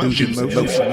News in Motion.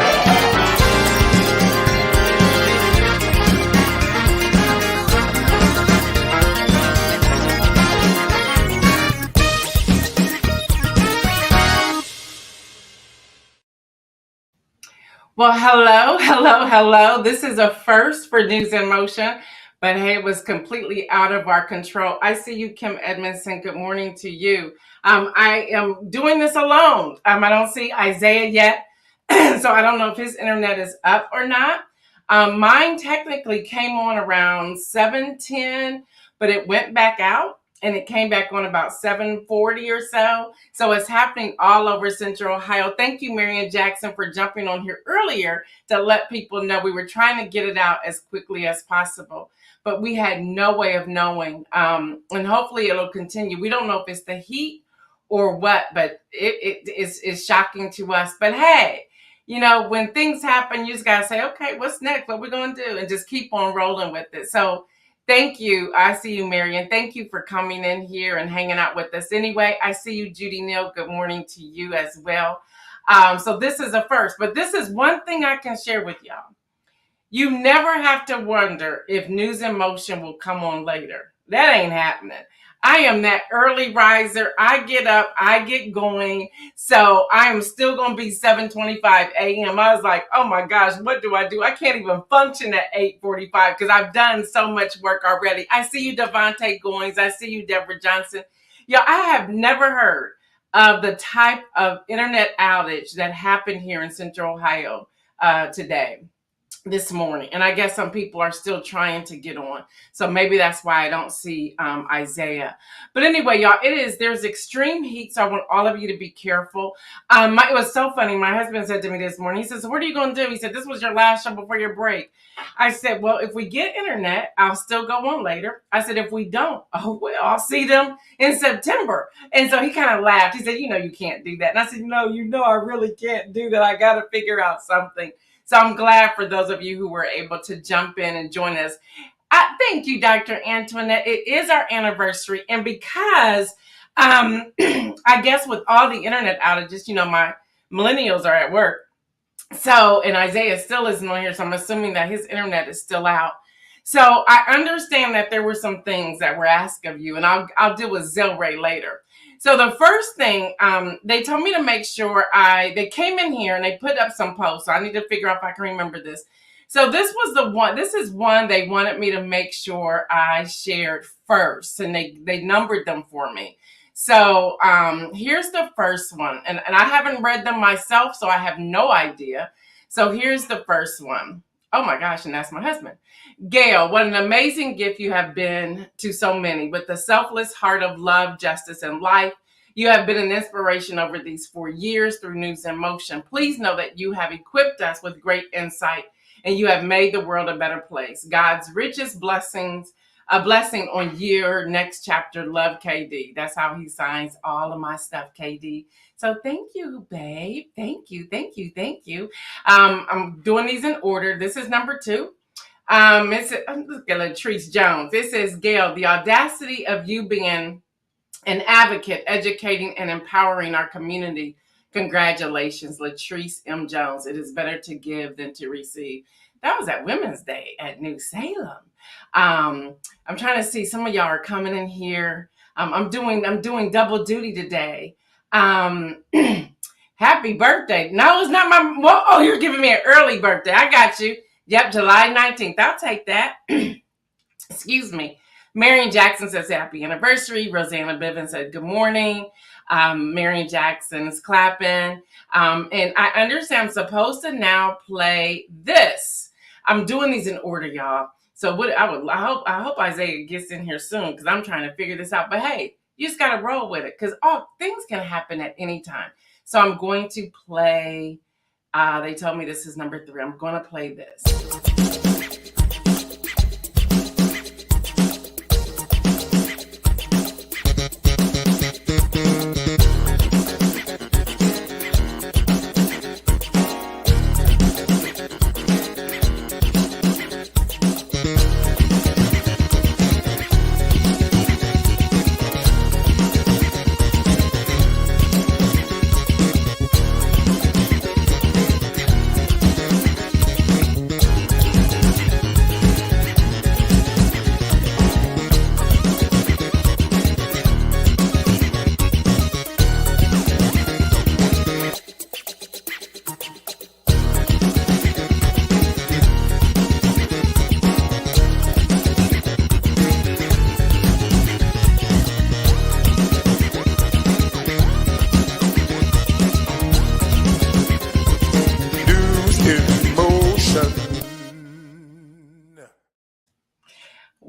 Well, hello. This is a first for News in Motion, but hey, it was completely out of our control. I see you, Kim Edmondson. Good morning to you. I am doing this alone. I don't see Isaiah yet, so I don't know if his internet is up or not. Mine technically came on around 7:10, but it went back out. And it came back on about 7:40 or so. So it's happening all over Central Ohio. Thank you, Marion Jackson, for jumping on here earlier to let people know we were trying to get it out as quickly as possible. But we had no way of knowing. And hopefully it'll continue. We don't know if it's the heat or what, but it's shocking to us. But hey, you know, when things happen, you just got to say, okay, what's next? What we're going to do? And just keep on rolling with it. So thank you. I see you, Marion. Thank you for coming in here and hanging out with us. Anyway, I see you, Judy Neal. Good morning to you as well. So this is a first, but this is one thing I can share with y'all. You never have to wonder if News in Motion will come on later. That ain't happening. I am that early riser. I get up, I get going. So I am still going to be 7:25 a.m. I was like, oh my gosh, what do? I can't even function at 8:45 because I've done so much work already. I see you, Devontae Goings. I see you, Deborah Johnson. Yeah, I have never heard of the type of internet outage that happened here in Central Ohio this morning. And I guess some people are still trying to get on. So maybe that's why I don't see Isaiah. But anyway, y'all, there's extreme heat. So I want all of you to be careful. It was so funny. My husband said to me this morning, he says, what are you going to do? He said, this was your last show before your break. I said, well, if we get internet, I'll still go on later. I said, if we don't, oh, well, I'll see them in September. And so he kind of laughed. He said, you know, you can't do that. And I said, no, I really can't do that. I got to figure out something. So I'm glad for those of you who were able to jump in and join us. Thank you, Dr. Antoinette. It is our anniversary. And because I guess with all the internet outages, you know, my millennials are at work. So, and Isaiah still isn't on here. So I'm assuming that his internet is still out. So I understand that there were some things that were asked of you, and I'll deal with Zilray later. So the first thing, they told me to make sure they came in here and they put up some posts. So I need to figure out if I can remember this. So this is one they wanted me to make sure I shared first, and they numbered them for me. So here's the first one, and I haven't read them myself, so I have no idea. So here's the first one. Oh my gosh, and that's my husband. Gail, what an amazing gift you have been to so many. With the selfless heart of love, justice, and life, you have been an inspiration over these 4 years through News in Motion. Please know that you have equipped us with great insight, and you have made the world a better place. God's richest blessings, a blessing on your next chapter. Love, KD. That's how he signs all of my stuff, KD. So thank you, babe. Thank you. I'm doing these in order. This is number 2. Look at Latrice Jones. This is Gail, the audacity of you being an advocate, educating and empowering our community. Congratulations, Latrice M. Jones. It is better to give than to receive. That was at Women's Day at New Salem. I'm trying to see, some of y'all are coming in here. I'm doing double duty today. Happy birthday. No, it's not my, you're giving me an early birthday. I got you. Yep, July 19th. I'll take that. Excuse me. Marion Jackson says happy anniversary. Rosanna Bivens said good morning. Marion Jackson is clapping. And I understand I'm supposed to now play this. I'm doing these in order, y'all. So I hope Isaiah gets in here soon because I'm trying to figure this out. But hey, you just got to roll with it because things can happen at any time. So I'm going to play. They told me this is number 3. I'm going to play this.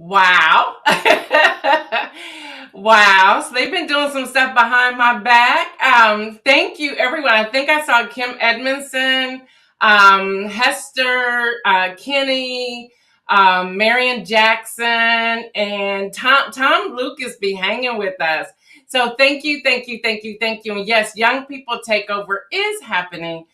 Wow. Wow. So they've been doing some stuff behind my back. Thank you, everyone. I think I saw Kim Edmondson, Hester, Kenny, Marion Jackson, and Tom Lucas be hanging with us. So thank you, thank you, thank you, thank you. And yes, Young People Takeover is happening.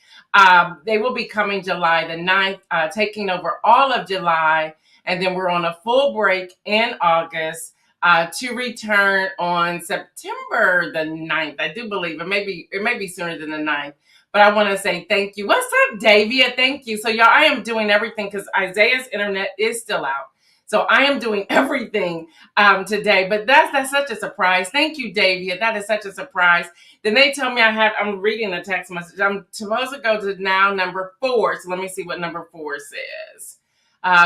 They will be coming July the 9th, taking over all of July. And then we're on a full break in August to return on September the 9th. I do believe it may be sooner than the 9th. But I want to say thank you. What's up, Davia? Thank you. So, y'all, I am doing everything because Isaiah's internet is still out. So I am doing everything today. But that's such a surprise. Thank you, Davia. That is such a surprise. Then they tell me I'm reading the text message. I'm supposed to go to now number 4. So let me see what number 4 says.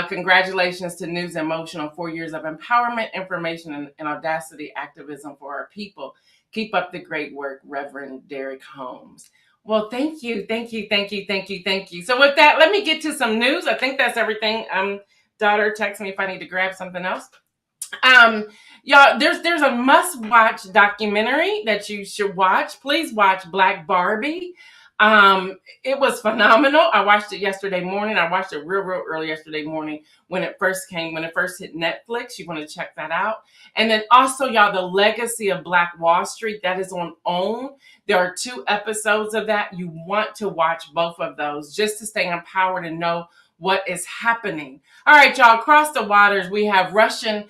Congratulations to News in Motion on 4 years of empowerment, information, and audacity activism for our people. Keep up the great work, Reverend Derek Holmes. Well, thank you, thank you, thank you, thank you, thank you. So with that, let me get to some news. I think that's everything. Daughter, text me if I need to grab something else. Y'all, there's a must-watch documentary that you should watch. Please watch Black Barbie. It was phenomenal. I watched it yesterday morning. I watched it real early yesterday morning when it first hit Netflix. You want to check that out. And then also, y'all, The Legacy of Black Wall Street, that is on OWN. There are 2 episodes of that. You want to watch both of those just to stay empowered and know what is happening. All right, y'all, across the waters, we have Russian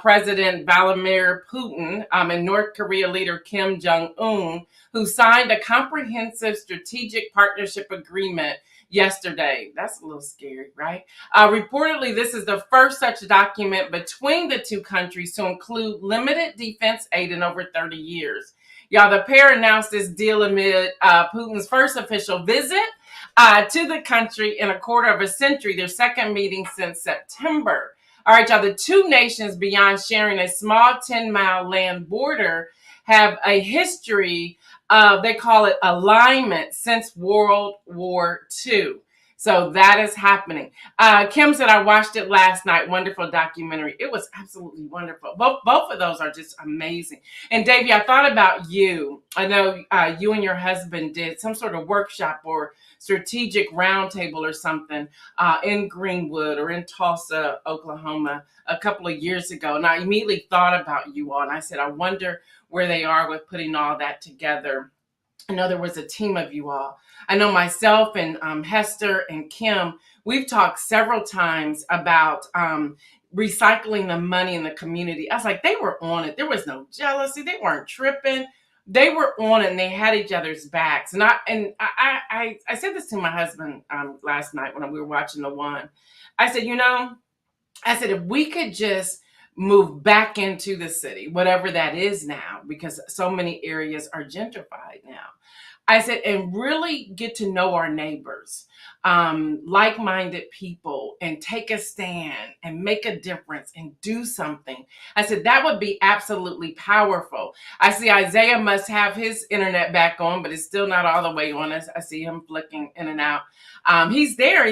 President Vladimir Putin and North Korea leader Kim Jong-un, who signed a comprehensive strategic partnership agreement yesterday. That's a little scary, right? Reportedly, this is the first such document between the 2 countries to include limited defense aid in over 30 years. Y'all, the pair announced this deal amid Putin's first official visit to the country in a quarter of a century, their second meeting since September. All right, y'all, the 2 nations, beyond sharing a small 10-mile land border, have a history of, they call it alignment, since World War II. So that is happening. Kim said, I watched it last night. Wonderful documentary. It was absolutely wonderful. Both of those are just amazing. And Davey, I thought about you. I know you and your husband did some sort of workshop or strategic roundtable or something in Greenwood or in Tulsa, Oklahoma, a couple of years ago. And I immediately thought about you all. And I said, I wonder where they are with putting all that together. I know there was a team of you all. I know myself and Hester and Kim, we've talked several times about recycling the money in the community. I was like, they were on it. There was no jealousy. They weren't tripping. They were on it and they had each other's backs. And I said this to my husband last night when we were watching The One. I said, if we could just move back into the city, whatever that is now, because so many areas are gentrified now. I said, and really get to know our neighbors, like-minded people, and take a stand and make a difference and do something. I said, that would be absolutely powerful. I see Isaiah must have his internet back on, but it's still not all the way on. I see him flicking in and out. He's there.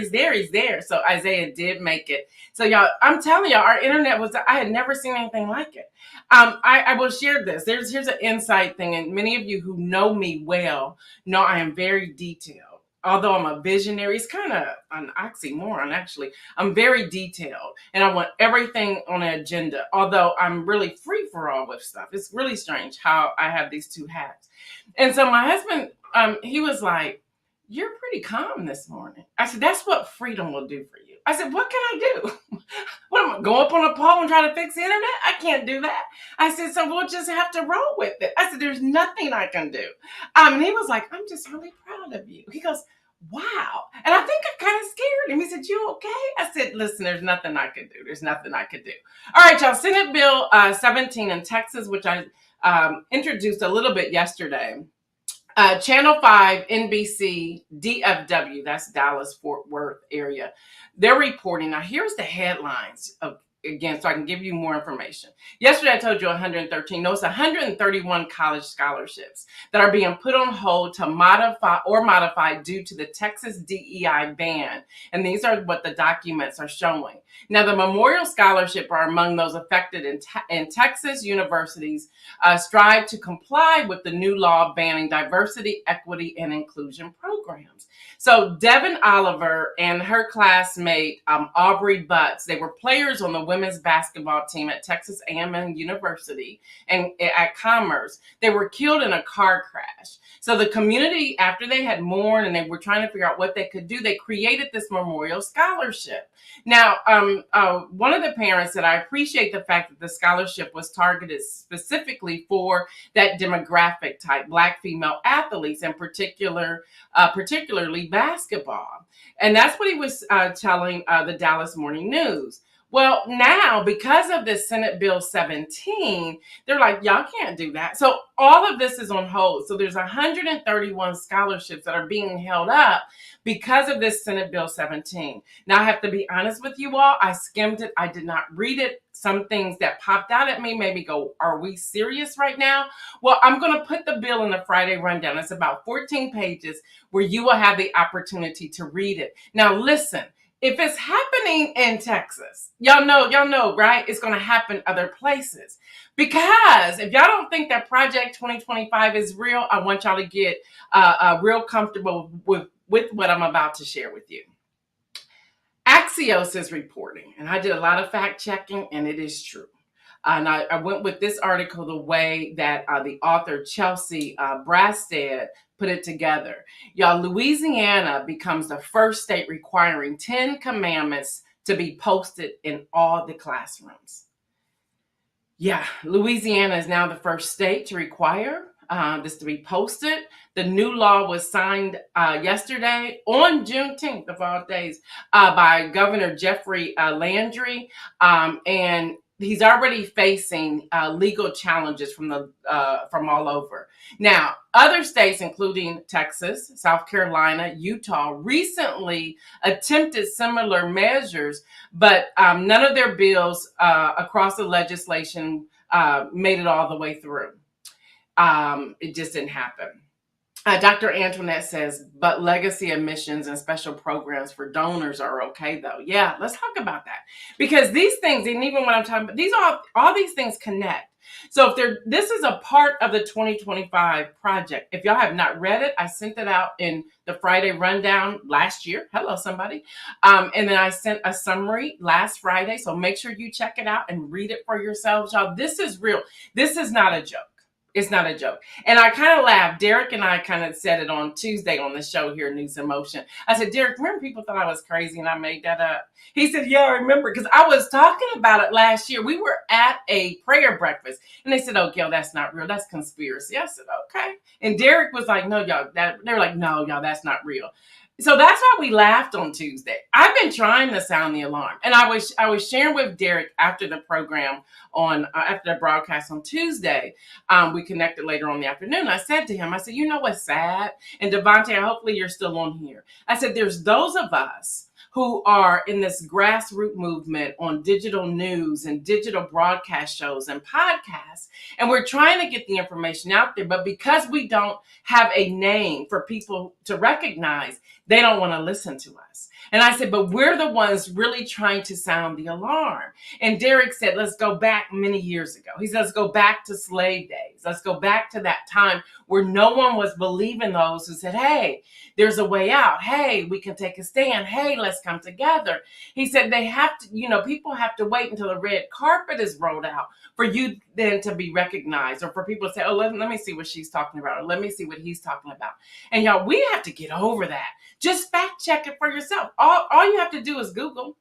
So Isaiah did make it. So y'all, I'm telling y'all, our internet I had never seen anything like it. I will share this. Here's an insight thing. And many of you who know me well know I am very detailed. Although I'm a visionary, it's kind of an oxymoron, actually. I'm very detailed and I want everything on an agenda. Although I'm really free for all with stuff. It's really strange how I have these 2 hats. And so my husband, he was like, you're pretty calm this morning. I said, that's what freedom will do for you. I said, what can I do? What am I, go up on a pole and try to fix the internet? I can't do that. I said, so we'll just have to roll with it. I said, there's nothing I can do. And he was like, I'm just really proud of you. He goes, wow. And I think I kind of scared him. He said, you okay? I said, listen, there's nothing I could do. There's nothing I could do. All right, y'all. Senate Bill 17 in Texas, which I introduced a little bit yesterday. Channel 5, NBC, DFW, that's Dallas, Fort Worth area. They're reporting. Now, here's the headlines of again so I can give you more information. Yesterday I told you 113. No, it's 131 college scholarships that are being put on hold to modify due to the Texas DEI ban. And these are what the documents are showing. Now, the Memorial Scholarship are among those affected in Texas. Universities strive to comply with the new law banning diversity, equity, and inclusion programs. So Devin Oliver and her classmate Aubrey Butts, they were players on the women's basketball team at Texas A&M University and at Commerce. They were killed in a car crash. So the community, after they had mourned and they were trying to figure out what they could do, they created this Memorial Scholarship. Now, one of the parents said, I appreciate the fact that the scholarship was targeted specifically for that demographic type, Black female athletes, in particularly basketball. And that's what he was telling the Dallas Morning News. Well, now, because of this Senate Bill 17, they're like, y'all can't do that. So all of this is on hold. So there's 131 scholarships that are being held up because of this Senate Bill 17. Now, I have to be honest with you all. I skimmed it. I did not read it. Some things that popped out at me made me go, are we serious right now? Well, I'm going to put the bill in the Friday rundown. It's about 14 pages where you will have the opportunity to read it. Now, listen. If it's happening in Texas, y'all know, right? It's going to happen other places. Because if y'all don't think that Project 2025 is real, I want y'all to get real comfortable with what I'm about to share with you. Axios is reporting, and I did a lot of fact checking, and it is true. And I went with this article the way that the author Chelsea Brasted put it together. Y'all, Louisiana becomes the first state requiring 10 commandments to be posted in all the classrooms. Yeah, Louisiana is now the first state to require this to be posted. The new law was signed yesterday on Juneteenth of all days by Governor Jeffrey Landry, and he's already facing legal challenges from all over. Now, other states, including Texas, South Carolina, Utah, recently attempted similar measures, but none of their bills across the legislation made it all the way through. It just didn't happen. Dr. Antoinette says, but legacy admissions and special programs for donors are okay, though. Yeah, let's talk about that. Because these things, and even when I'm talking about, all these things connect. So this is a part of the 2025 project. If y'all have not read it, I sent it out in the Friday rundown last year. Hello, somebody. And then I sent a summary last Friday. So make sure you check it out and read it for yourselves. Y'all, this is real. This is not a joke. It's not a joke. And I kind of laughed. Derek and I kind of said it on Tuesday on the show here, News in Motion. I said, Derek, remember people thought I was crazy and I made that up? He said, yeah, I remember, because I was talking about it last year. We were at a prayer breakfast and they said, oh, Gail, that's not real. That's conspiracy. I said, okay. And Derek was like, no, y'all, they're like, no, y'all, that's not real. So that's why we laughed on Tuesday. I've been trying to sound the alarm. And I was sharing with Derek after the program after the broadcast on Tuesday. We connected later on in the afternoon. I said to him, I said, you know what's sad? And Devontae, hopefully you're still on here. I said, there's those of us who are in this grassroots movement on digital news and digital broadcast shows and podcasts. And we're trying to get the information out there. But because we don't have a name for people to recognize, they don't want to listen to us. And I said, but we're the ones really trying to sound the alarm. And Derek said, let's go back many years ago. He said, let's go back to slave days. Let's go back to that time where no one was believing those who said, hey, there's a way out. Hey, we can take a stand. Hey, let's come together. He said they have to, people have to wait until the red carpet is rolled out for you then to be recognized, or for people to say, oh, let me see what she's talking about, or let me see what he's talking about. And y'all, we have to get over that. Just fact check it for yourself. All you have to do is Google.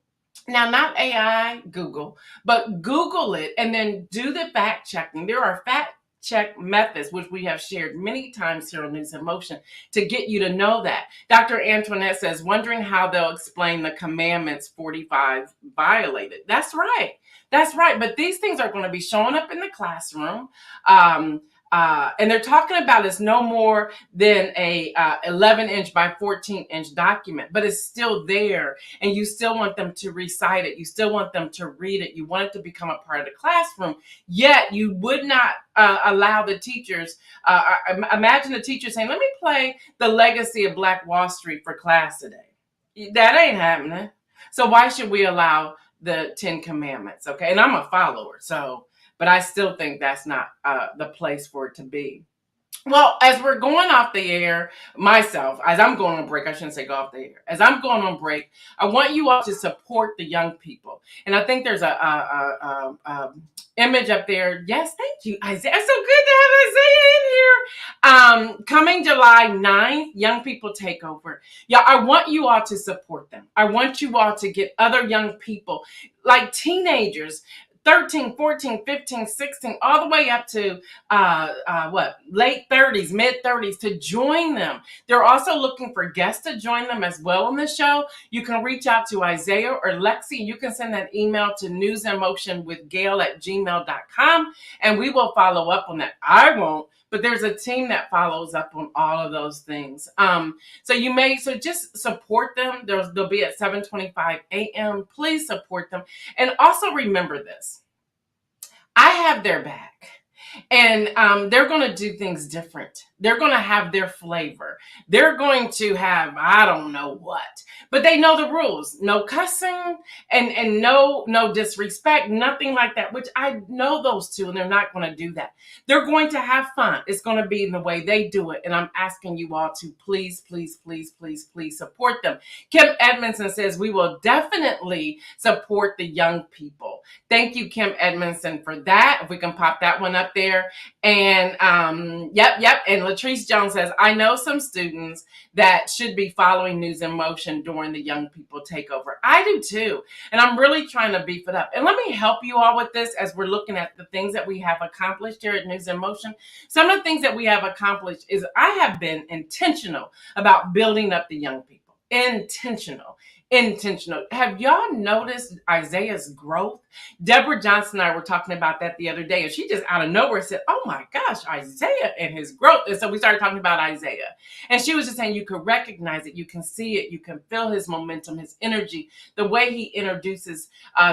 Now, not AI Google, but Google it and then do the fact checking. There are fact check methods, which we have shared many times here on News in Motion, to get you to know that. Dr. Antoinette says, wondering how they'll explain the commandments 45 violated. That's right. That's right. But these things are going to be showing up in the classroom. And they're talking about it's no more than a 11-inch by 14-inch document, but it's still there, and you still want them to recite it. You still want them to read it. You want it to become a part of the classroom. Yet you would not allow the teachers. Imagine the teacher saying, "Let me play the Legacy of Black Wall Street for class today." That ain't happening. So why should we allow the 10 Commandments? Okay, and I'm a follower, so but I still think that's not the place for it to be. Well, as we're going off the air, myself, as I'm going on break, I shouldn't say go off the air. As I'm going on break, I want you all to support the young people. And I think there's a image up there. Yes, thank you, Isaiah. It's so good to have Isaiah in here. Coming July 9th, Young People Takeover. Yeah, I want you all to support them. I want you all to get other young people, like teenagers, 13, 14, 15, 16, all the way up to late 30s, mid 30s, to join them. They're also looking for guests to join them as well on the show. You can reach out to Isaiah or Lexi. You can send that email to newsinmotionwithgail@gmail.com, and we will follow up on that. I won't, but there's a team that follows up on all of those things. So just support them. They'll be at 7:25 a.m. Please support them. And also remember this. I have their back. And they're going to do things different. They're going to have their flavor. They're going to have, I don't know what, but they know the rules. No cussing and no disrespect, nothing like that, which I know those two, and they're not going to do that. They're going to have fun. It's going to be in the way they do it. And I'm asking you all to please, please, please, please, please support them. Kim Edmondson says, we will definitely support the young people. Thank you, Kim Edmondson, for that. If we can pop that one up there. And yep. And Latrice Jones says, I know some students that should be following News in Motion during the Young People Takeover. I do too. And I'm really trying to beef it up. And let me help you all with this as we're looking at the things that we have accomplished here at News in Motion. Some of the things that we have accomplished is I have been intentional about building up the young people. Intentional. Have y'all noticed Isaiah's growth? Deborah Johnson and I were talking about that the other day, and she just out of nowhere said, oh my gosh, Isaiah and his growth. And so we started talking about Isaiah. And she was just saying you could recognize it, you can see it, you can feel his momentum, his energy, the way he introduces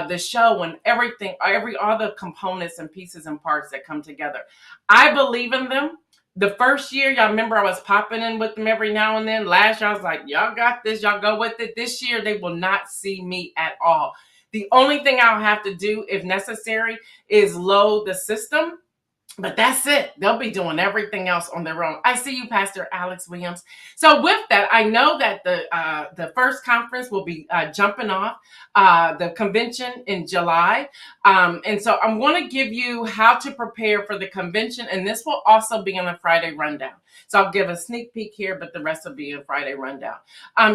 the show and everything, all the components and pieces and parts that come together. I believe in them. The first year, y'all remember I was popping in with them every now and then. Last year, I was like, y'all got this. Y'all go with it. This year, they will not see me at all. The only thing I'll have to do, if necessary, is load the system. But that's it. They'll be doing everything else on their own. I see you, Pastor Alex Williams. So with that, I know that the first conference will be jumping off the convention in July. And so I'm going to give you how to prepare for the convention. And this will also be on a Friday rundown. So I'll give a sneak peek here, but the rest will be a Friday rundown.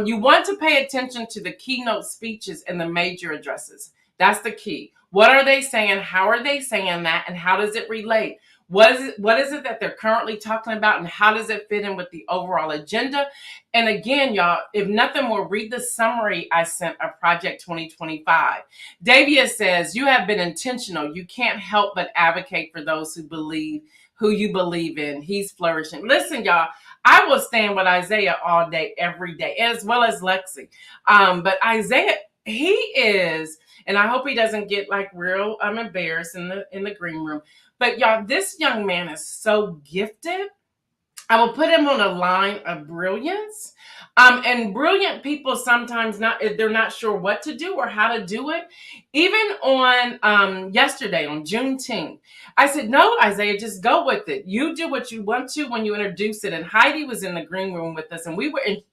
You want to pay attention to the keynote speeches and the major addresses. That's the key. What are they saying? How are they saying that? And how does it relate? What is it that they're currently talking about? And how does it fit in with the overall agenda? And again, y'all, if nothing more, read the summary I sent of Project 2025. Davia says, you have been intentional. You can't help but advocate for those who you believe in. He's flourishing. Listen, y'all, I will stand with Isaiah all day, every day, as well as Lexi. But Isaiah, he is, and I hope he doesn't get like real embarrassed in the green room. But y'all, this young man is so gifted. I will put him on a line of brilliance. And brilliant people sometimes they're not sure what to do or how to do it. Even on yesterday, on Juneteenth, I said, no, Isaiah, just go with it. You do what you want to when you introduce it. And Heidi was in the green room with us, and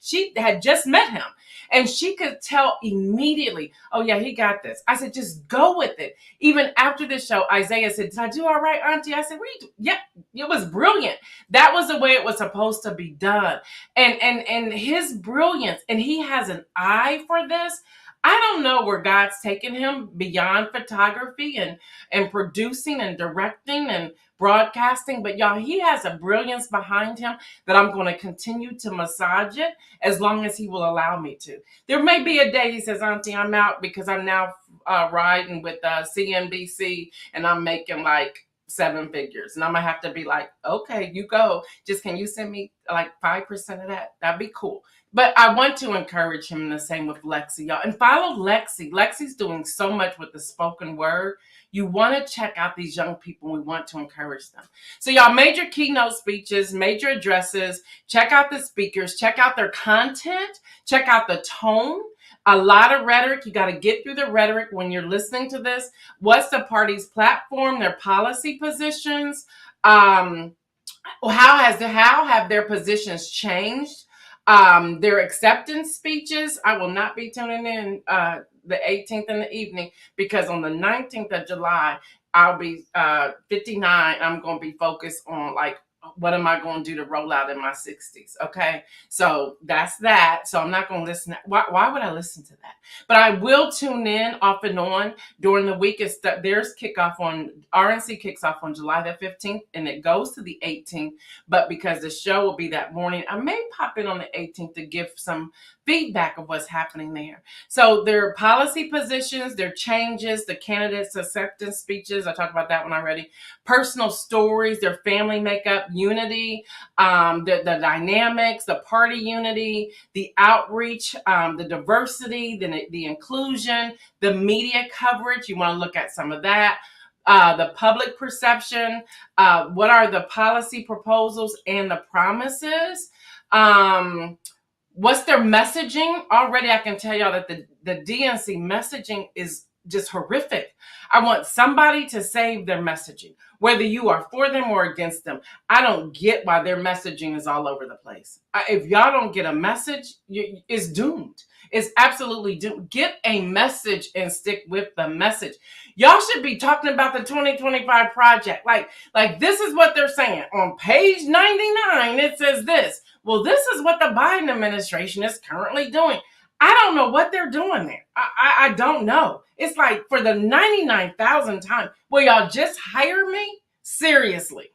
she had just met him. And she could tell immediately, oh yeah, he got this. I said, just go with it. Even after the show, Isaiah said, did I do all right, Auntie? I said, yeah, it was brilliant. That was the way it was supposed to be done. And his brilliance, and he has an eye for this. I don't know where God's taken him beyond photography and producing and directing and broadcasting, but y'all, he has a brilliance behind him that I'm going to continue to massage it as long as he will allow me to. There may be a day he says, Auntie, I'm out because I'm now riding with CNBC and I'm making like seven figures. And I'm gonna have to be like, okay, you go. Just can you send me like 5% of that? That'd be cool. But I want to encourage him, the same with Lexi, y'all. And follow Lexi. Lexi's doing so much with the spoken word. You want to check out these young people. We want to encourage them. So, y'all, major keynote speeches, major addresses, check out the speakers, check out their content, check out the tone. A lot of rhetoric. You got to get through the rhetoric when you're listening to this. What's the party's platform, their policy positions? How have their positions changed? Their acceptance speeches. I will not be tuning in the 18th in the evening, because on the 19th of July, I'll be 59. I'm going to be focused on like, what am I going to do to roll out in my 60s? Okay. So that's that. So I'm not going to listen. Why would I listen to that? But I will tune in off and on during the week. There's kickoff on RNC kicks off on July the 15th, and it goes to the 18th. But because the show will be that morning, I may pop in on the 18th to give some feedback of what's happening there. So their policy positions, their changes, the candidates' acceptance speeches. I talked about that one already. Personal stories, their family makeup, unity, the dynamics, the party unity, the outreach, the diversity, the inclusion, the media coverage. You want to look at some of that. The public perception, what are the policy proposals and the promises? What's their messaging? Already I can tell y'all that the DNC messaging is just horrific. I want somebody to save their messaging, whether you are for them or against them. I don't get why their messaging is all over the place. If y'all don't get a message, it's doomed. It's absolutely doomed. Get a message and stick with the message. Y'all should be talking about the 2025 project. Like this is what they're saying. On page 99, it says this. Well, this is what the Biden administration is currently doing. I don't know what they're doing there. I don't know. It's like for the 99,000th time, will y'all just hire me? Seriously,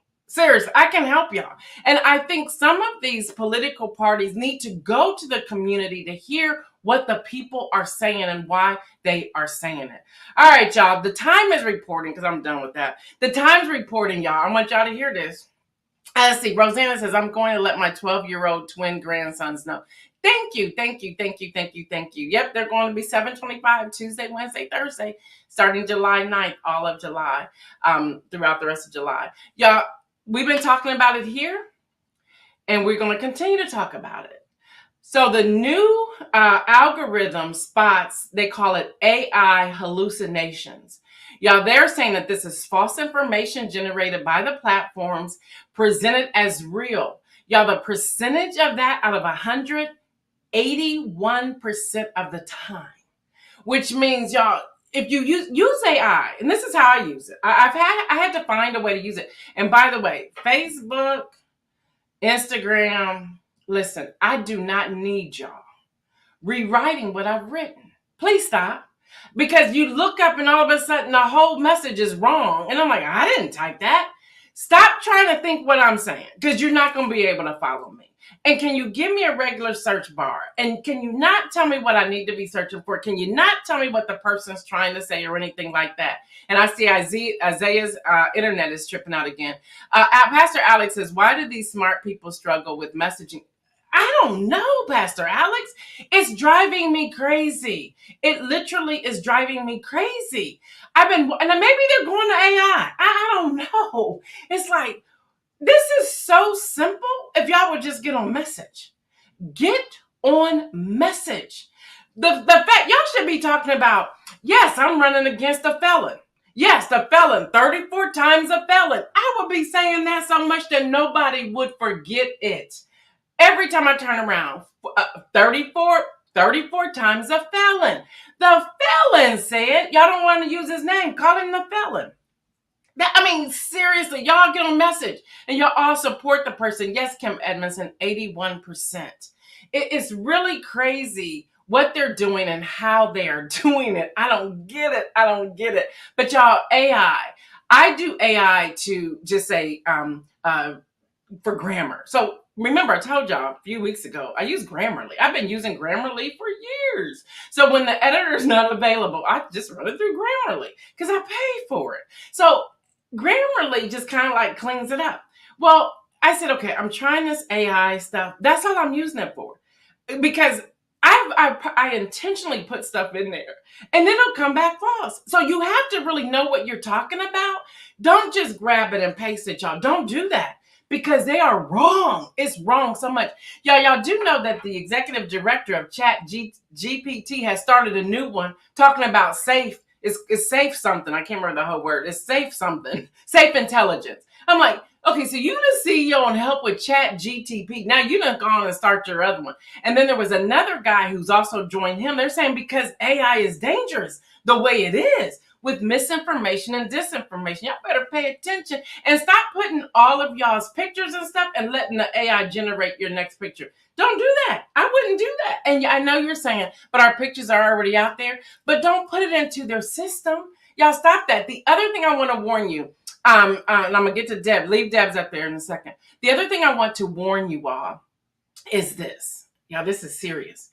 I can help y'all. And I think some of these political parties need to go to the community to hear what the people are saying and why they are saying it. All right, y'all. The Time is reporting, because I'm done with that. The Time's reporting, y'all. I want y'all to hear this. Let's see. Rosanna says, I'm going to let my 12-year-old twin grandsons know. Thank you. Yep, they're going to be 7:25 Tuesday, Wednesday, Thursday, starting July 9th, all of July, throughout the rest of July. Y'all, we've been talking about it here, and we're going to continue to talk about it. So the new algorithm spots, they call it AI hallucinations. Y'all, they're saying that this is false information generated by the platforms presented as real. Y'all, the percentage of that out of 100, 81% of the time, which means, y'all, if you use AI, and this is how I use it. I had to find a way to use it. And by the way, Facebook, Instagram, listen, I do not need y'all rewriting what I've written. Please stop. Because you look up and all of a sudden the whole message is wrong. And I'm like, I didn't type that. Stop trying to think what I'm saying, because you're not going to be able to follow me. And can you give me a regular search bar? And can you not tell me what I need to be searching for? Can you not tell me what the person's trying to say or anything like that? And I see Isaiah's internet is tripping out again. Pastor Alex says, why do these smart people struggle with messaging? I don't know, Pastor Alex. It's driving me crazy. It literally is driving me crazy. And maybe they're going to AI. I don't know. It's like, this is so simple. If y'all would just get on message. Get on message. The fact y'all should be talking about, yes, I'm running against a felon. Yes, the felon, 34 times a felon. I would be saying that so much that nobody would forget it. Every time I turn around, 34 times a felon. The felon said, y'all don't want to use his name. Call him the felon. Seriously, y'all get on message. And y'all all support the person. Yes, Kim Edmondson, 81%. It's really crazy what they're doing and how they are doing it. I don't get it. But y'all, AI. I do AI to just say for grammar. So remember, I told y'all a few weeks ago, I use Grammarly. I've been using Grammarly for years. So when the editor is not available, I just run it through Grammarly because I pay for it. So Grammarly just kind of like cleans it up. Well, I said, okay, I'm trying this AI stuff. That's all I'm using it for, because I intentionally put stuff in there, and then it'll come back false. So you have to really know what you're talking about. Don't just grab it and paste it, y'all. Don't do that, because they are wrong. It's wrong so much. Y'all do know that the executive director of GPT has started a new one talking about safe. It's safe something. I can't remember the whole word. It's safe something. Safe intelligence. I'm like, okay, so you the CEO on help with Chat GTP. Now you done gone and start your other one. And then there was another guy who's also joined him. They're saying because AI is dangerous the way it is, with misinformation and disinformation. Y'all better pay attention and stop putting all of y'all's pictures and stuff and letting the AI generate your next picture. Don't do that. I wouldn't do that. And I know you're saying, but our pictures are already out there. But don't put it into their system. Y'all stop that. The other thing I want to warn you, and I'm going to get to Deb. Leave Deb's up there in a second. The other thing I want to warn you all is this. Y'all, this is serious.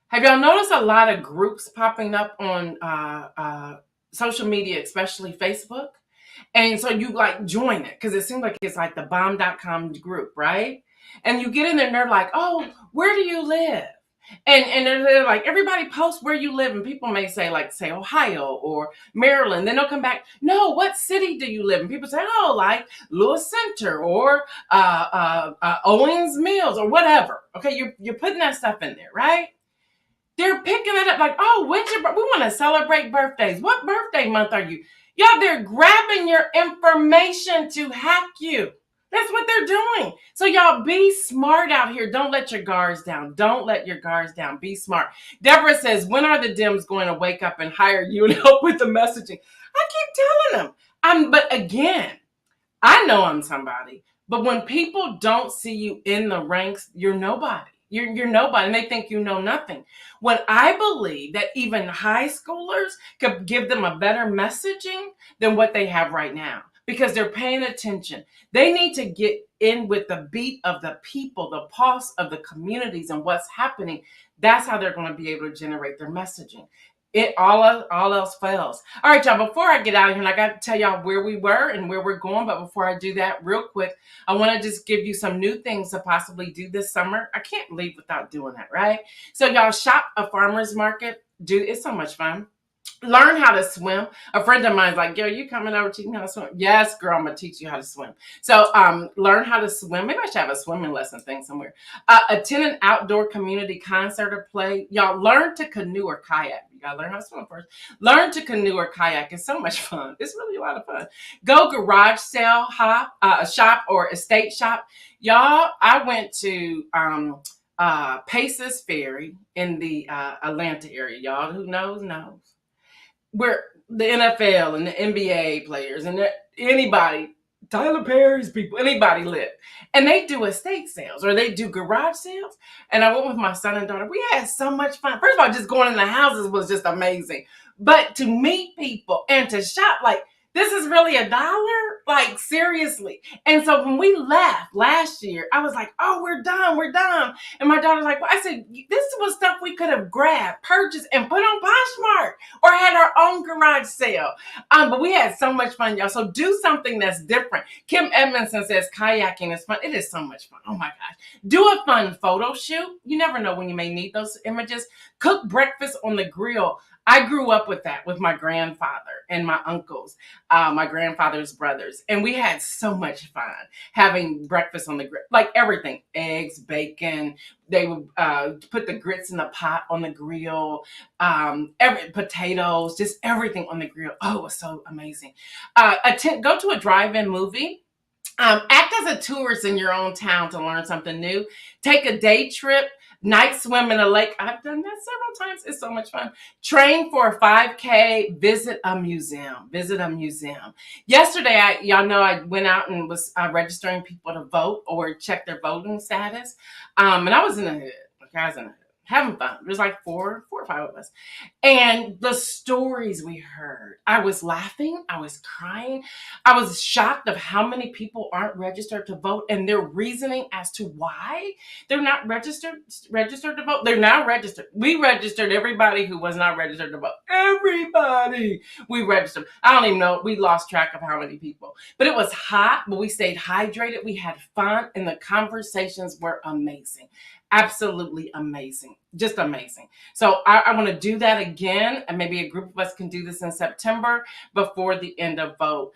Have y'all noticed a lot of groups popping up on social media, especially Facebook? And so you like join it because it seems like it's like the bomb.com group, right? And you get in there and they're like, oh, where do you live? And they're like, everybody post where you live. And people may say, like, say Ohio or Maryland. Then they'll come back, no, what city do you live in? People say, oh, like Lewis Center or Owens Mills or whatever. Okay, you're putting that stuff in there, right? They're picking it up like, oh, we want to celebrate birthdays. What birthday month are you? Y'all, they're grabbing your information to hack you. That's what they're doing. So y'all be smart out here. Don't let your guards down. Don't let your guards down. Be smart. Deborah says, when are the Dems going to wake up and hire you and help with the messaging? I keep telling them. But again, I know I'm somebody. But when people don't see you in the ranks, you're nobody. You're nobody, and they think you know nothing. When I believe that even high schoolers could give them a better messaging than what they have right now, because they're paying attention. They need to get in with the beat of the people, the pulse of the communities and what's happening. That's how they're going to be able to generate their messaging. It all else fails. All right, y'all, before I get out of here, and I got to tell y'all where we were and where we're going, but before I do that, real quick, I want to just give you some new things to possibly do this summer. I can't leave without doing that, right? So y'all, shop a farmer's market. It's so much fun. Learn how to swim. A friend of mine's like, Gail, you coming over teaching me how to swim? Yes, girl, I'm going to teach you how to swim. So learn how to swim. Maybe I should have a swimming lesson thing somewhere. Attend an outdoor community concert or play. Y'all, learn to canoe or kayak. You got to learn how to swim first. Learn to canoe or kayak. It's so much fun. It's really a lot of fun. Go garage sale, shop or estate shop. Y'all, I went to Paces Ferry in the Atlanta area. Y'all, who knows. Where the NFL and the NBA players and anybody, Tyler Perry's people, anybody live. And they do estate sales or they do garage sales. And I went with my son and daughter. We had so much fun. First of all, just going in the houses was just amazing. But to meet people and to shop, like, this is really $1? Like, seriously. And so when we left last year, I was like, oh, we're done. And my daughter's like, well, I said, this was stuff we could have grabbed, purchased, and put on Poshmark or had our own garage sale. But we had so much fun, y'all. So do something that's different. Kim Edmondson says kayaking is fun. It is so much fun. Oh my gosh. Do a fun photo shoot. You never know when you may need those images. Cook breakfast on the grill. I grew up with that with my grandfather and my uncles, my grandfather's brothers. And we had so much fun having breakfast on the grill, like everything, eggs, bacon. They would put the grits in the pot on the grill, potatoes, just everything on the grill. Oh, it was so amazing. Go to a drive-in movie. Act as a tourist in your own town to learn something new. Take a day trip. Night swim in a lake. I've done that several times. It's so much fun. Train for a 5K. Visit a museum. Yesterday, y'all know I went out and was registering people to vote or check their voting status. And I was in the hood. Okay, I was in the hood. having fun. There's like four or five of us. And the stories we heard, I was laughing, I was crying, I was shocked of how many people aren't registered to vote and their reasoning as to why they're not registered to vote. They're now registered. We registered everybody who was not registered to vote. Everybody we registered. I don't even know. We lost track of how many people. But it was hot, but we stayed hydrated. We had fun, and the conversations were amazing. Absolutely amazing. Just amazing. So I want to do that again, and maybe a group of us can do this in September before the end of vote.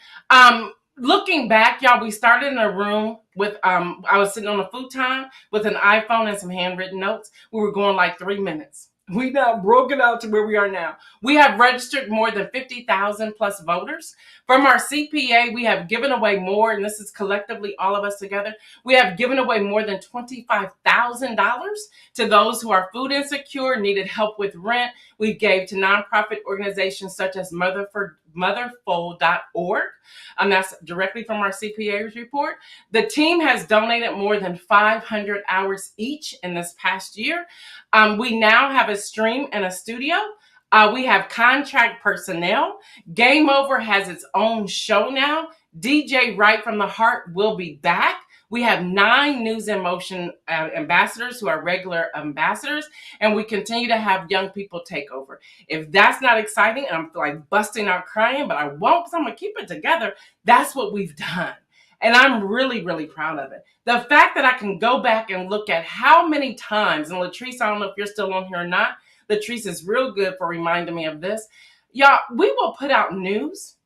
Looking back, y'all, we started in a room with I was sitting on a futon with an iPhone and some handwritten notes. We were going like 3 minutes. We now broke it out to where we are now. We have registered more than 50,000 plus voters. From our CPA, we have given away more, and this is collectively all of us together. We have given away more than $25,000 to those who are food insecure, needed help with rent. We gave to nonprofit organizations such as motherfold.org. That's directly from our CPA's report. The team has donated more than 500 hours each in this past year. We now have a stream and a studio. We have contract personnel. Game Over has its own show now. DJ Right from the Heart will be back. We have 9 News in Motion ambassadors who are regular ambassadors, and we continue to have young people take over. If that's not exciting, and I'm like busting out crying, but I won't because I'm going to keep it together, that's what we've done. And I'm really, really proud of it. The fact that I can go back and look at how many times, and Latrice, I don't know if you're still on here or not. Latrice is real good for reminding me of this. Y'all, we will put out news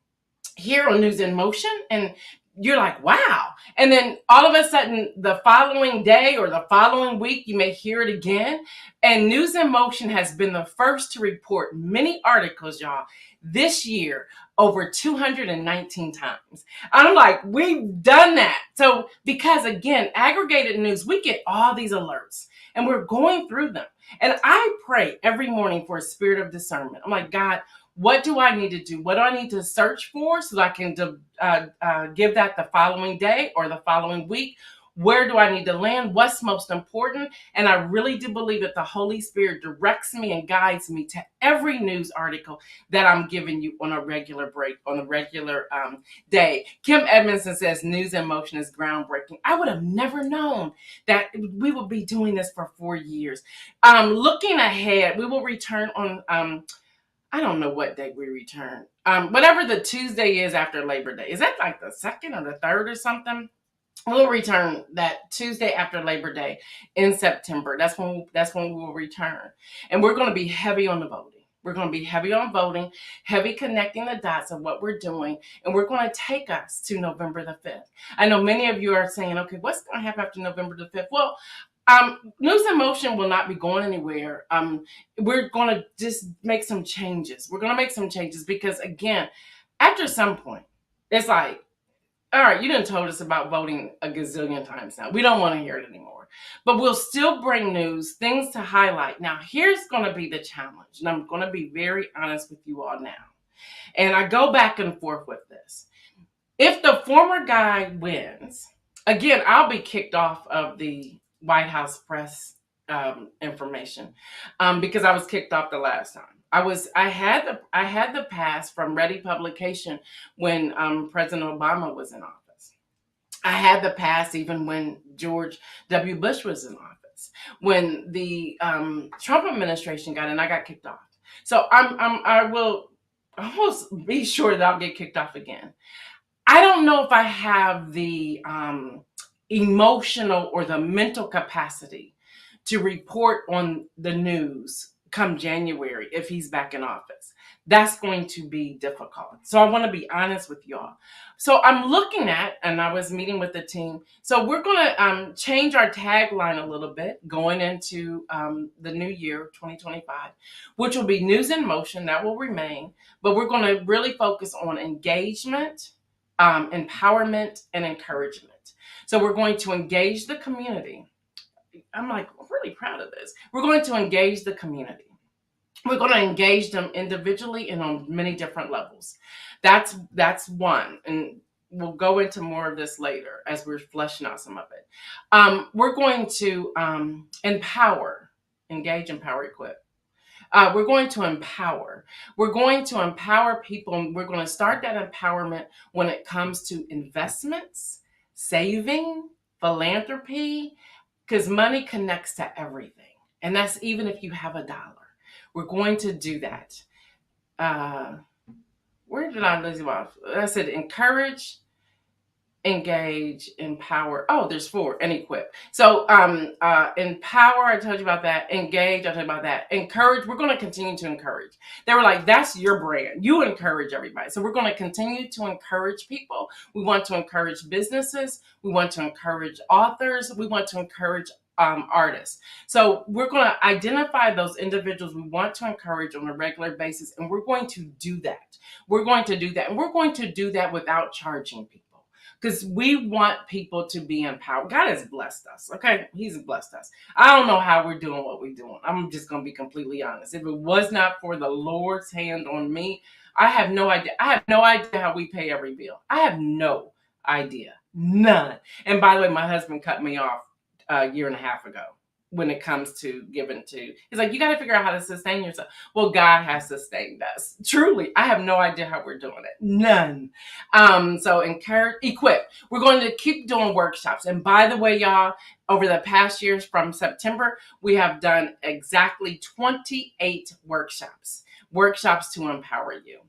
here on News in Motion, and you're like, wow. And then all of a sudden, the following day or the following week, you may hear it again. And News in Motion has been the first to report many articles, y'all, this year over 219 times. I'm like, we've done that. So because again, aggregated news, we get all these alerts and we're going through them. And I pray every morning for a spirit of discernment. I'm like, God, what do I need to do? What do I need to search for so that I can give that the following day or the following week? Where do I need to land? What's most important? And I really do believe that the Holy Spirit directs me and guides me to every news article that I'm giving you on a regular day. Kim Edmondson says News in Motion is groundbreaking. I would have never known that we would be doing this for 4 years. Looking ahead, we will return on I don't know what day we return. Whatever the Tuesday is after Labor Day. Is that like the 2nd or the 3rd or something? We'll return that Tuesday after Labor Day in September. That's when we will return. And we're going to be heavy on the voting. We're going to be heavy on voting, heavy connecting the dots of what we're doing. And we're going to take us to November the 5th. I know many of you are saying, okay, what's going to happen after November the 5th? Well, News in Motion will not be going anywhere. We're going to just make some changes. We're going to make some changes because, again, after some point, it's like, all right, you done told us about voting a gazillion times now. We don't want to hear it anymore. But we'll still bring news, things to highlight. Now, here's going to be the challenge, and I'm going to be very honest with you all now. And I go back and forth with this. If the former guy wins, again, I'll be kicked off of the White House press information because I was kicked off the last time. I had the pass from Ready Publication when President Obama was in office. I had the pass even when George W. Bush was in office. When the Trump administration got in, I got kicked off. So I will almost be sure that I'll get kicked off again. I don't know if I have the emotional or the mental capacity to report on the news come January if he's back in office. That's going to be difficult. So I want to be honest with y'all. So I'm looking at, and I was meeting with the team. So we're going to change our tagline a little bit going into the new year, 2025, which will be News in Motion. That will remain. But we're going to really focus on engagement, empowerment, and encouragement. So we're going to engage the community. I'm like really proud of this. We're going to engage the community. We're going to engage them individually and on many different levels. That's one. And we'll go into more of this later as we're fleshing out some of it. We're going to empower Engage, empower, equip. We're going to empower. We're going to empower people. And we're going to start that empowerment when it comes to investments, saving, philanthropy, because money connects to everything. And that's even if you have a dollar. We're going to do that. Uh, where did I lose you off? I said encourage, engage, empower. Oh, there's four, and equip. So empower, I told you about that. Engage, I told you about that. Encourage, we're going to continue to encourage. They were like, that's your brand. You encourage everybody. So we're going to continue to encourage people. We want to encourage businesses. We want to encourage authors. We want to encourage artists. So we're going to identify those individuals we want to encourage on a regular basis, and we're going to do that. We're going to do that, and we're going to do that without charging people, because we want people to be empowered. God has blessed us. Okay. He's blessed us. I don't know how we're doing what we're doing. I'm just going to be completely honest. If it was not for the Lord's hand on me, I have no idea. I have no idea how we pay every bill. I have no idea. None. And by the way, my husband cut me off a year and a half ago when it comes to giving to. He's like, you got to figure out how to sustain yourself. Well, God has sustained us. Truly, I have no idea how we're doing it. None. So encourage, equip. We're going to keep doing workshops. And by the way, y'all, over the past years from September, we have done exactly 28 workshops to empower you.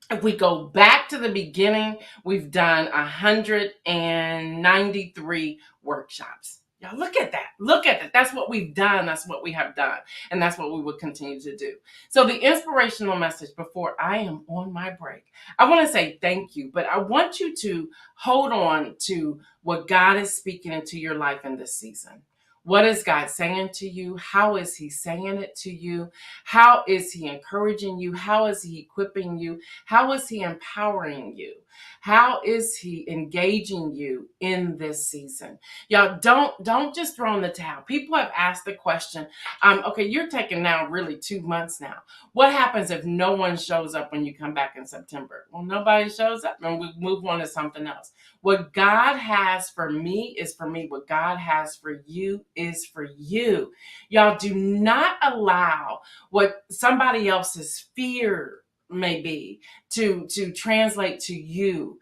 If we go back to the beginning, we've done 193 workshops. Y'all, look at that. Look at that. That's what we've done. That's what we have done. And that's what we will continue to do. So the inspirational message before I am on my break, I want to say thank you, but I want you to hold on to what God is speaking into your life in this season. What is God saying to you? How is He saying it to you? How is He encouraging you? How is He equipping you? How is He empowering you? How is He engaging you in this season? Y'all, don't just throw in the towel. People have asked the question, okay, you're taking now really 2 months now. What happens if no one shows up when you come back in September? Well, nobody shows up and we move on to something else. What God has for me is for me. What God has for you is for you. Y'all, do not allow what somebody else's fear may be to translate to you.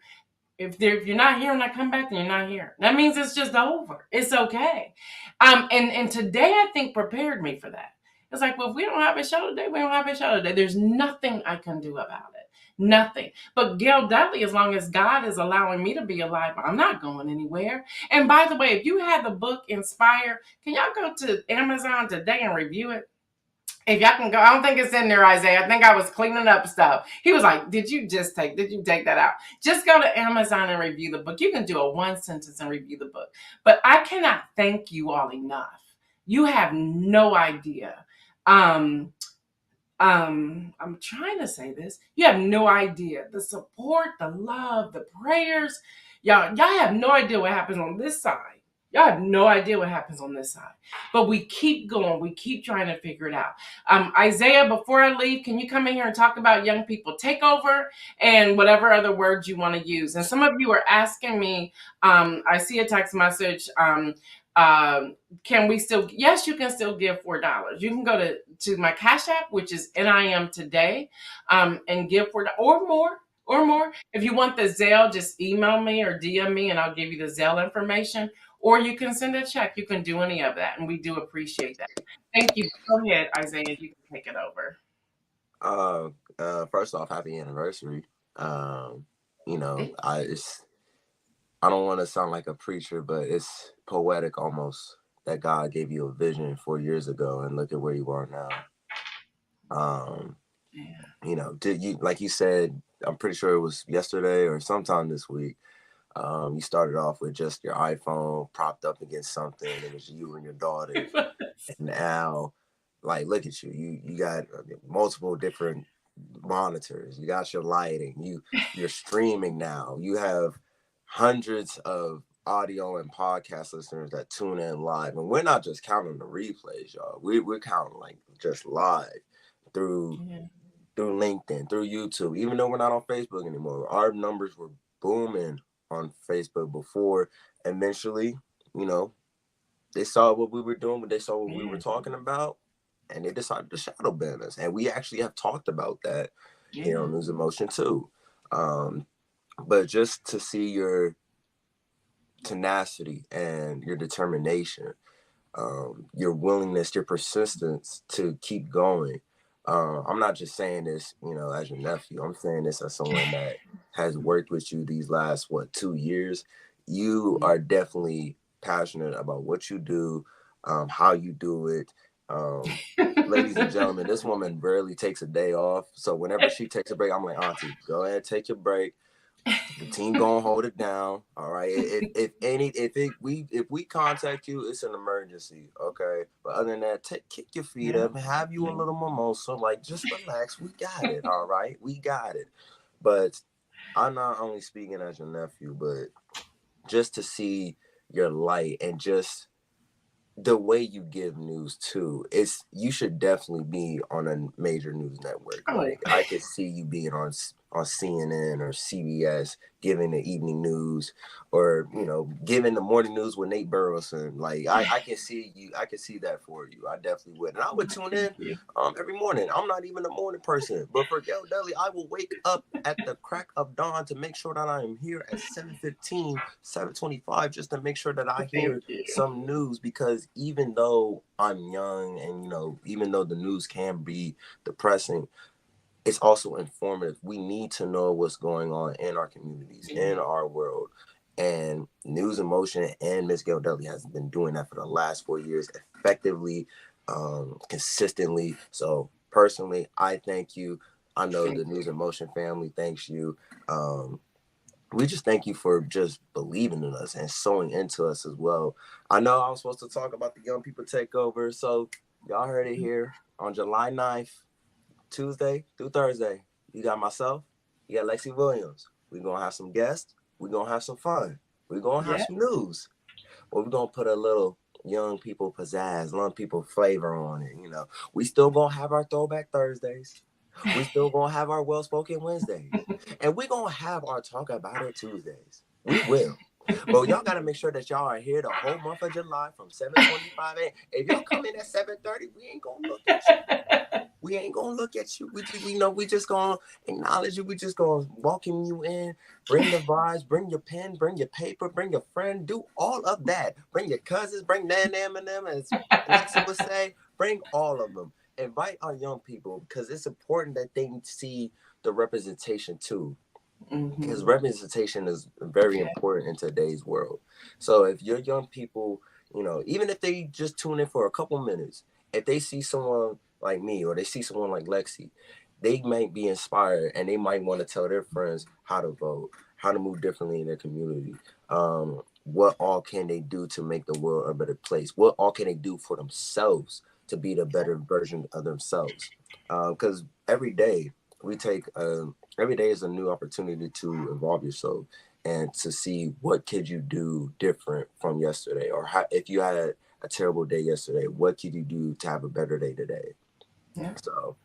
If you're not here when I come back, then you're not here. That means it's just over. It's okay. And today I think prepared me for that. It's like, well, if we don't have a show today, we don't have a show today. There's nothing I can do about it. Nothing. But Gail Dudley, as long as God is allowing me to be alive, I'm not going anywhere. And by the way, if you had the book Inspire, can y'all go to Amazon today and review it? If y'all can go, I don't think it's in there, Isaiah. I think I was cleaning up stuff. He was like, did you take that out? Just go to Amazon and review the book. You can do a one sentence and review the book. But I cannot thank you all enough. You have no idea. Um, I'm trying to say this. You have no idea. The support, the love, the prayers. Y'all have no idea what happens on this side. Y'all have no idea what happens on this side. But we keep going. We keep trying to figure it out. Isaiah, before I leave, can you come in here and talk about young people takeover and whatever other words you want to use? And some of you are asking me, I see a text message. Can we still, yes, you can still give $4. You can go to my Cash App, which is NIM today, and give $4 or more. If you want the Zelle, just email me or DM me and I'll give you the Zelle information. Or you can send a check. You can do any of that. And we do appreciate that. Thank you. Go ahead, Isaiah. You can take it over. First off, happy anniversary. You know, I don't want to sound like a preacher, but it's poetic almost that God gave you a vision 4 years ago, and look at where you are now. Yeah. You know, did you like you said? I'm pretty sure it was yesterday or sometime this week. You started off with just your iPhone propped up against something. It was you and your daughter, and now, like, look at you. You got multiple different monitors. You got your lighting. You're streaming now. You have hundreds of audio and podcast listeners that tune in live, and we're not just counting the replays, y'all. We're counting like just live through Yeah. through LinkedIn, through YouTube. Even though we're not on Facebook anymore, our numbers were booming on Facebook before. Eventually, you know, they saw what we were doing, but they saw what we were Yeah. talking about. and they decided to shadow ban us. And we actually have talked about that here on News in Motion too. But just to see your tenacity and your determination, your willingness, your persistence to keep going. I'm not just saying this, as your nephew. I'm saying this as someone that has worked with you these last 2 years. You are definitely passionate about what you do, how you do it. Ladies and gentlemen, this woman rarely takes a day off. So whenever she takes a break, I'm like, Auntie, go ahead, take your break. The team gonna hold it down. All right. If we contact you, it's an emergency. Okay. But other than that, kick your feet up, have you a little mimosa, like just relax. We got it. All right. We got it. But I'm not only speaking as your nephew, but just to see your light and just the way you give news too, you should definitely be on a major news network. Like I could see you being on CNN or CBS giving the evening news, or giving the morning news with Nate Burleson. Like I can see you. I can see that for you. I definitely would, and I would tune in every morning. I'm not even a morning person, but for Gail Deli, I will wake up at the crack of dawn to make sure that I am here at 7:15, 7:25, just to make sure that I hear some news. Because even though I'm young, and even though the news can be depressing, it's also informative. We need to know what's going on in our communities, in our world. And News in Motion and Miss Gail Dudley has been doing that for the last 4 years effectively, consistently. So personally, I thank you. I know the News in Motion family thanks you. We just thank you for just believing in us and sewing into us as well. I know I was supposed to talk about the Young People Takeover, so y'all heard it here on July 9th. Tuesday through Thursday. You got myself, you got Lexi Williams. We're going to have some guests. We're going to have some fun. We're going to have some news. But we're going to put a little young people pizzazz, young people flavor on it. We still going to have our Throwback Thursdays. We still going to have our Well-Spoken Wednesdays. And we're going to have our Talk About It Tuesdays. We will. But y'all got to make sure that y'all are here the whole month of July from 7:25 a.m. If y'all come in at 7:30, we ain't going to look at you. We ain't going to look at you. We just going to acknowledge you. We just going to welcome you in. Bring the vibes. Bring your pen. Bring your paper. Bring your friend. Do all of that. Bring your cousins. Bring them and them, as Lexi would say. Bring all of them. Invite our young people, because it's important that they see the representation too. Because representation is very important in today's world. So if your young people, even if they just tune in for a couple minutes, if they see someone like me or they see someone like Lexi, they might be inspired, and they might want to tell their friends how to vote, how to move differently in their community. What all can they do to make the world a better place? What all can they do for themselves to be the better version of themselves? Because every day is a new opportunity to evolve yourself and to see what could you do different from yesterday, or if you had a terrible day yesterday, what could you do to have a better day today? So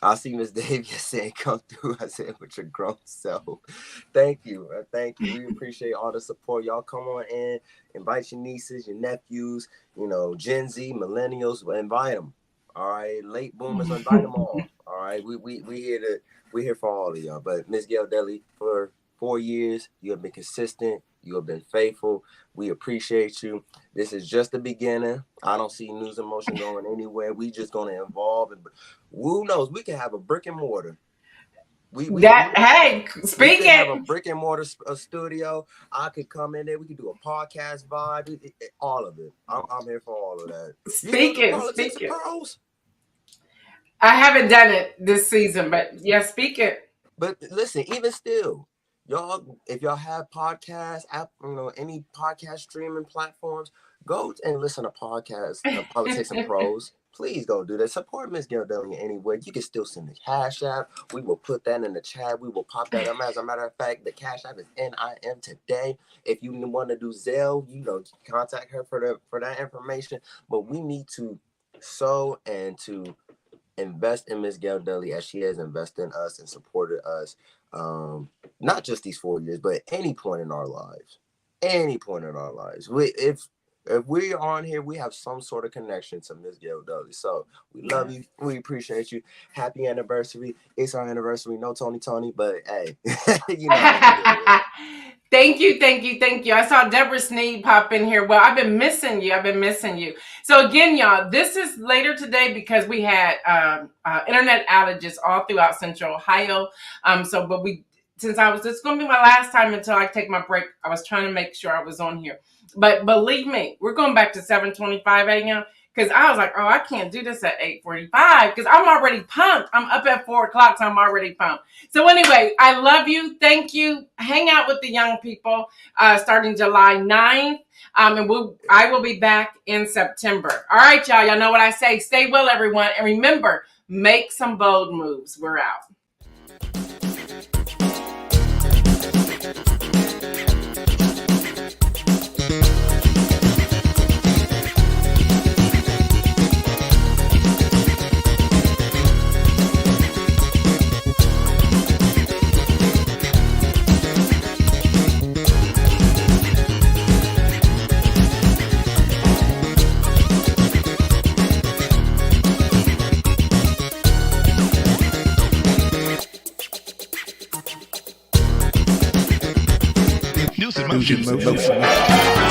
I see Miss Davis saying, come through. I said, with your grown self. Thank you. We appreciate all the support. Y'all come on in, invite your nieces, your nephews, Gen Z, millennials, invite them. All right, late boomers, invite them all. All right, we're here for all of y'all. But Miss Gail Deli, for 4 years, you have been consistent. You have been faithful. We appreciate you. This is just the beginning. I don't see News in Motion going anywhere. We just going to evolve. And who knows? We can have a brick and mortar. Hey, speak we could have a brick and mortar studio. I could come in there. We could do a podcast vibe. All of it. I'm here for all of that. Speak you know the Politics of Pearls? I haven't done it this season, but yeah, speak it. But listen, even still, y'all, if y'all have podcasts, any podcast streaming platforms, go and listen to podcasts of Politics and Pros. Please go do that. Support Miss Gail Deli anyway. You can still send the Cash App. We will put that in the chat. We will pop that up. As a matter of fact, the Cash App is NIM today. If you want to do Zelle, contact her for that information. But we need to sow and to invest in Miss Gail Deli as she has invested in us and supported us, not just these 4 years, but any point in our lives. If if we on here, we have some sort of connection to Miss Gail Dudley. So we love you. We appreciate you. Happy anniversary. It's our anniversary. No Tony, but hey, you know. Thank you. I saw Deborah Sneed pop in here. Well, I've been missing you. So again, y'all, this is later today because we had internet outages all throughout Central Ohio. Since this is going to be my last time until I take my break, I was trying to make sure I was on here. But believe me, we're going back to 7:25 a.m. because I was like, oh, I can't do this at 8:45 because I'm already pumped. I'm up at 4 o'clock, so I'm already pumped. So anyway, I love you. Thank you. Hang out with the young people starting July 9th. And I will be back in September. All right, y'all. Y'all know what I say. Stay well, everyone. And remember, make some bold moves. We're out. NewsInMotion.